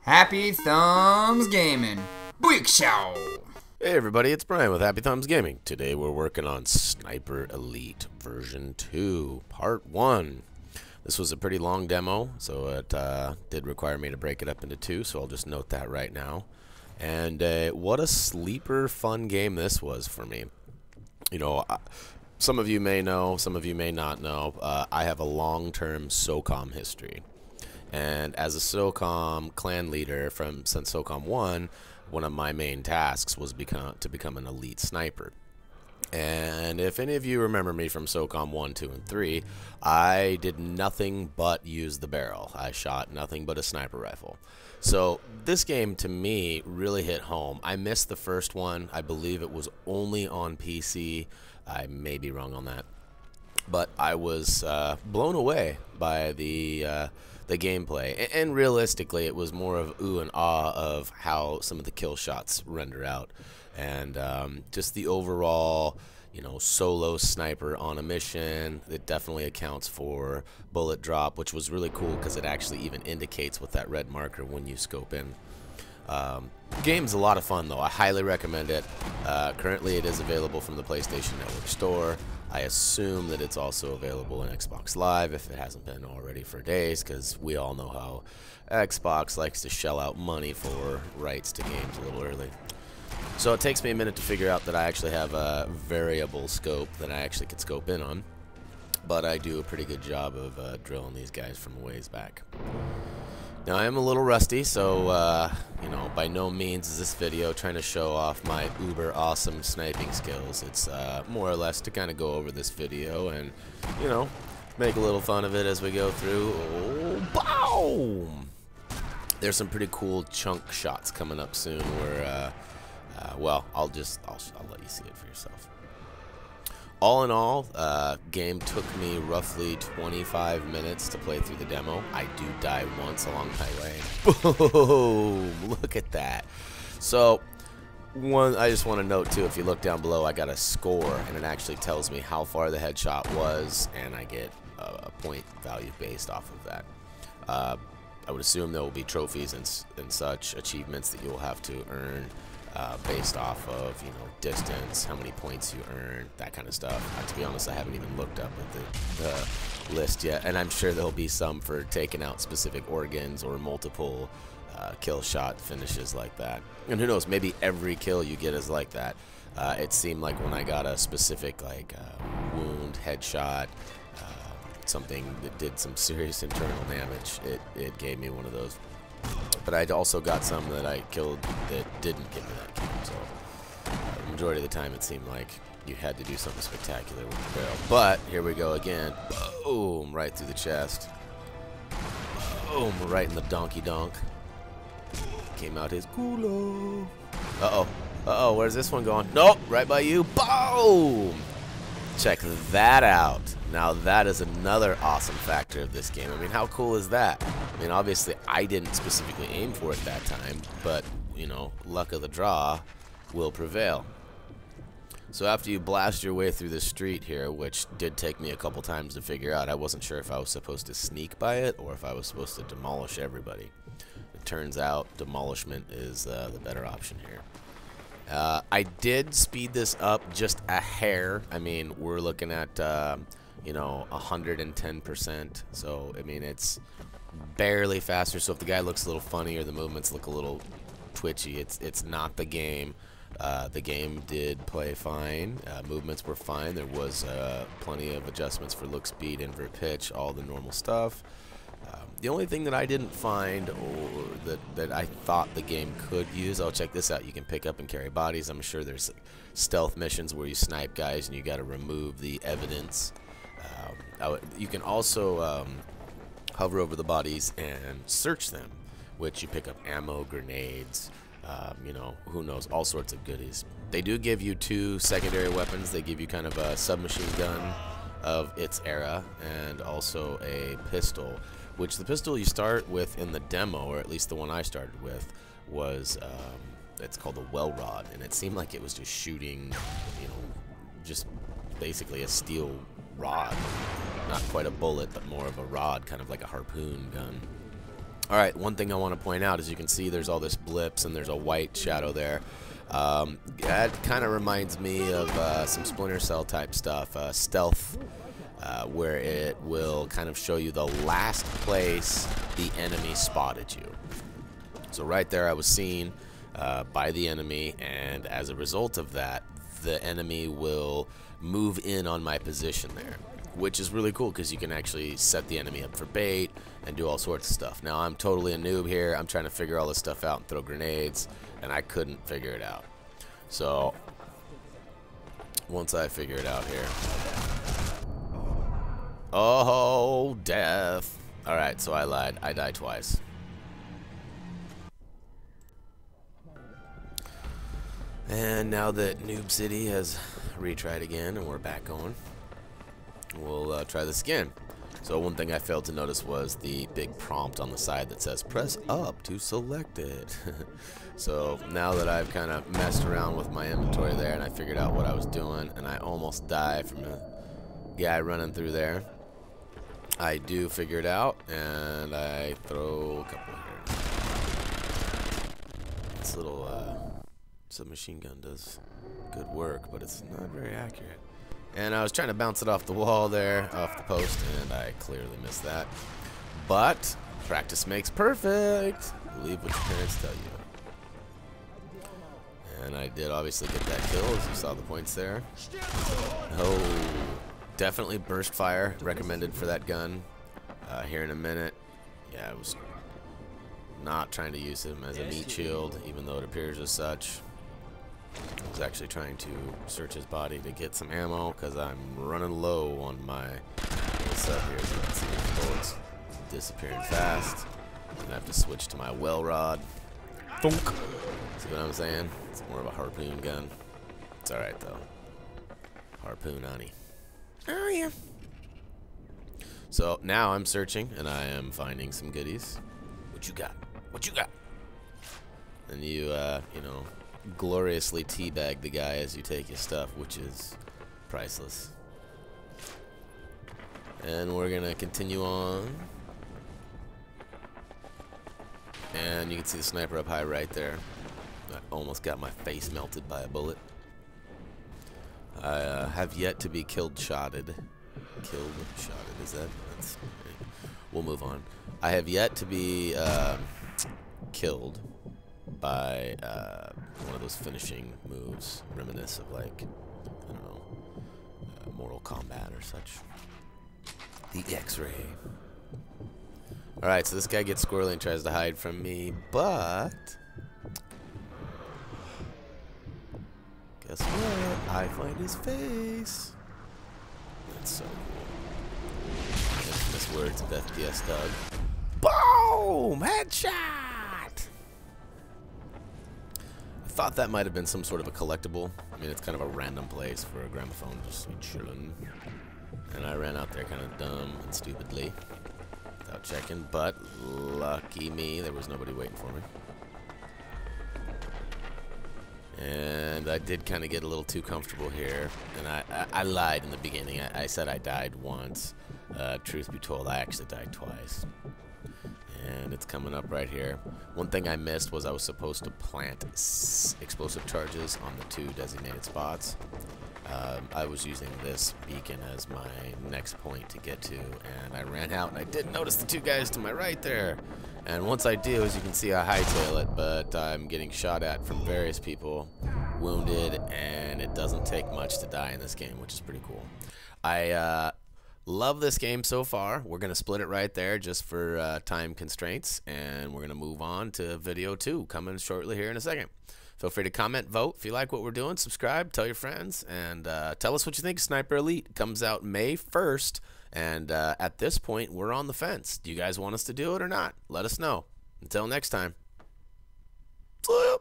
Happy Thumbs Gaming. Big show. Hey everybody, it's Brian with Happy Thumbs Gaming. Today we're working on Sniper Elite version 2, part 1. This was a pretty long demo, so it did require me to break it up into 2, so I'll just note that right now. And what a sleeper fun game this was for me. You know, some of you may know, some of you may not know, I have a long-term SOCOM history. And as a SOCOM clan leader since SOCOM 1, one of my main tasks was to become an elite sniper. And if any of you remember me from SOCOM 1, 2, and 3, I did nothing but use the barrel. I shot nothing but a sniper rifle. So this game to me really hit home. I missed the first one. I believe it was only on PC. I may be wrong on that. But I was blown away by the gameplay, and realistically it was more of ooh and ah of how some of the kill shots render out, and just the overall, you know, solo sniper on a mission. It definitely accounts for bullet drop, which was really cool because it actually even indicates with that red marker when you scope in. The game's a lot of fun though. I highly recommend it. Currently it is available from the PlayStation Network store. I assume that it's also available in Xbox Live if it hasn't been already for days, because we all know how Xbox likes to shell out money for rights to games a little early. So it takes me a minute to figure out that I actually have a variable scope that I actually could scope in on, but I do a pretty good job of drilling these guys from a ways back. Now I am a little rusty, so you know, by no means is this video trying to show off my uber awesome sniping skills. It's more or less to kind of go over this video and, you know, make a little fun of it as we go through. Oh, boom! There's some pretty cool chunk shots coming up soon where, well, I'll let you see it for yourself. All in all, game took me roughly 25 minutes to play through the demo. I do die once along my way. Boom! Look at that. So, I just want to note too, if you look down below, I got a score, and it actually tells me how far the headshot was, and I get a point value based off of that. I would assume there will be trophies and such achievements that you'll have to earn. Based off of, you know, distance, how many points you earn, that kind of stuff. To be honest, I haven't even looked up at the list yet, and I'm sure there'll be some for taking out specific organs or multiple kill shot finishes like that. And who knows, maybe every kill you get is like that. It seemed like when I got a specific like wound, headshot, something that did some serious internal damage, it gave me one of those. But I also got some that I killed that didn't give me that kill. So the majority of the time it seemed like you had to do something spectacular with the barrel. But here we go again. Boom! Right through the chest. Boom! Right in the donkey donk. Came out his culo. Uh-oh. Uh-oh, where's this one going? Nope! Right by you. Boom! Check that out. Now that is another awesome factor of this game. I mean, how cool is that? I mean, obviously I didn't specifically aim for it that time, but, you know, luck of the draw will prevail. So after you blast your way through the street here, which did take me a couple times to figure out, I wasn't sure if I was supposed to sneak by it or if I was supposed to demolish everybody. It turns out demolishment is the better option here. I did speed this up just a hair. I mean, we're looking at, you know, 110%. So, I mean, it's barely faster. So if the guy looks a little funny or the movements look a little twitchy, it's not the game. The game did play fine. Movements were fine. There was plenty of adjustments for look, speed, invert pitch, all the normal stuff. The only thing that I didn't find, or that I thought the game could use, oh, check this out. You can pick up and carry bodies. I'm sure there's stealth missions where you snipe guys and you got to remove the evidence. You can also hover over the bodies and search them, which you pick up ammo, grenades, you know, who knows, all sorts of goodies. They do give you 2 secondary weapons. They give you kind of a submachine gun of its era and also a pistol, which the pistol you start with in the demo, or at least the one I started with, was it's called a well rod, and it seemed like it was just shooting, you know, just basically a steel rod, not quite a bullet, but more of a rod, kind of like a harpoon gun. Alright, one thing I want to point out is you can see there's all this blips and there's a white shadow there. That kind of reminds me of some Splinter Cell type stuff, stealth, where it will kind of show you the last place the enemy spotted you. So right there I was seen by the enemy, and as a result of that, the enemy will move in on my position there, which is really cool because you can actually set the enemy up for bait and do all sorts of stuff. Now I'm totally a noob here. I'm trying to figure all this stuff out and throw grenades, and I couldn't figure it out. So once I figure it out here, oh, death. Alright, so I lied. I died twice. And now that Noob City has retried again and we're back going, we'll try this again. So one thing I failed to notice was the big prompt on the side that says press up to select it. So now that I've kind of messed around with my inventory there and I figured out what I was doing, and I almost died from a guy running through there, I do figure it out and I throw a couple here. This little submachine gun does good work, but it's not very accurate. And I was trying to bounce it off the wall there, off the post, and I clearly missed that. But practice makes perfect. Believe what your parents tell you. And I did obviously get that kill, as you saw the points there. Oh, definitely burst fire recommended for that gun. Here in a minute. Yeah, I was not trying to use him as a meat shield, even though it appears as such. I was actually trying to search his body to get some ammo because I'm running low on my little set here. As you can see, the bullets disappearing fast. I'm gonna have to switch to my well rod. Thunk. See what I'm saying? It's more of a harpoon gun. It's alright though. Harpoon honey. Oh yeah. So now I'm searching and I am finding some goodies. What you got? What you got? And you know, gloriously teabag the guy as you take his stuff, which is priceless. And we're gonna continue on. And you can see the sniper up high right there. I almost got my face melted by a bullet. I have yet to be shotted. Is that? That's, we'll move on. I have yet to be killed by one of those finishing moves, reminiscent of, like, I don't know, Mortal Kombat or such. The X-ray. Alright, so this guy gets squirrely and tries to hide from me, but guess what? I find his face. That's so cool. Infamous words of FPS Doug. Boom! Headshot! I thought that might have been some sort of a collectible. I mean, it's kind of a random place for a gramophone just to be chilling. And I ran out there kind of dumb and stupidly without checking, but lucky me, there was nobody waiting for me. And I did kind of get a little too comfortable here, and I lied in the beginning. I said I died once. Truth be told, I actually died twice. And it's coming up right here. One thing I missed was I was supposed to plant explosive charges on the 2 designated spots. I was using this beacon as my next point to get to, and I ran out, and I did notice the 2 guys to my right there. And once I do, as you can see, I hightail it, but I'm getting shot at from various people, wounded, and it doesn't take much to die in this game, which is pretty cool. I love this game so far. We're going to split it right there just for time constraints, and we're going to move on to video 2 coming shortly here in a second. Feel free to comment, vote if you like what we're doing, subscribe, tell your friends, and tell us what you think. Sniper Elite comes out May 1st, and at this point, we're on the fence. Do you guys want us to do it or not? Let us know. Until next time. See ya.